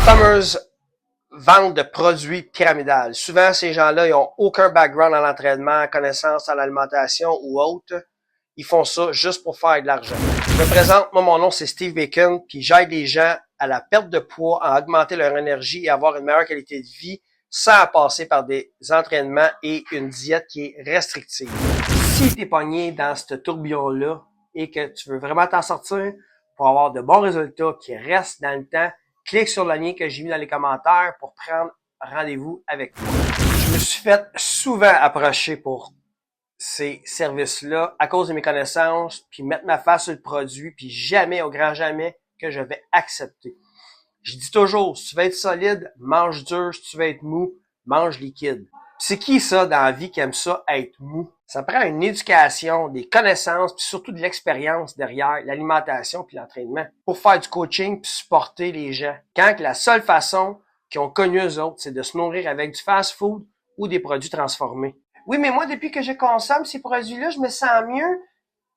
fameuse vente de produits pyramidales. Souvent, ces gens-là, ils ont aucun background en entraînement, connaissance en alimentation ou autre. Ils font ça juste pour faire de l'argent. Je me présente, moi, mon nom, c'est Steve Bacon, puis j'aide les gens à la perte de poids, à augmenter leur énergie et avoir une meilleure qualité de vie sans passer par des entraînements et une diète qui est restrictive. Si tu es pogné dans ce tourbillon-là et que tu veux vraiment t'en sortir pour avoir de bons résultats qui restent dans le temps, clique sur le lien que j'ai mis dans les commentaires pour prendre rendez-vous avec moi. Je me suis fait souvent approcher pour ces services-là à cause de mes connaissances, puis mettre ma face sur le produit, puis jamais, au grand jamais, que je vais accepter. Je dis toujours, si tu veux être solide, mange dur. Si tu veux être mou, mange liquide. C'est qui ça dans la vie qui aime ça, être mou? Ça prend une éducation, des connaissances, puis surtout de l'expérience derrière l'alimentation puis l'entraînement pour faire du coaching puis supporter les gens. Quand que la seule façon qu'ils ont connu eux autres, c'est de se nourrir avec du fast-food ou des produits transformés. Oui, mais moi, depuis que je consomme ces produits-là, je me sens mieux,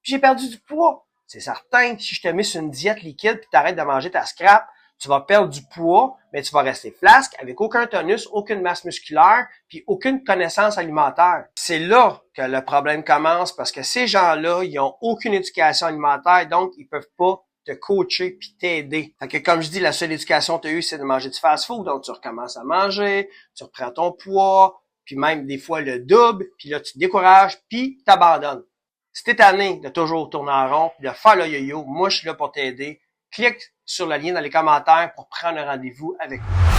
puis j'ai perdu du poids. C'est certain, si je te mets sur une diète liquide puis t'arrêtes de manger ta scrap, tu vas perdre du poids, mais tu vas rester flasque avec aucun tonus, aucune masse musculaire, puis aucune connaissance alimentaire. C'est là que le problème commence parce que ces gens-là, ils ont aucune éducation alimentaire, donc ils peuvent pas te coacher puis t'aider. Fait que comme je dis, la seule éducation que tu as eue, c'est de manger du fast-food, donc tu recommences à manger, tu reprends ton poids, puis même des fois le double, puis là tu te décourages, puis t'abandonnes. Si t'es tanné de toujours tourner en rond, puis de faire le yo-yo, moi je suis là pour t'aider. Clique sur le lien dans les commentaires pour prendre un rendez-vous avec moi.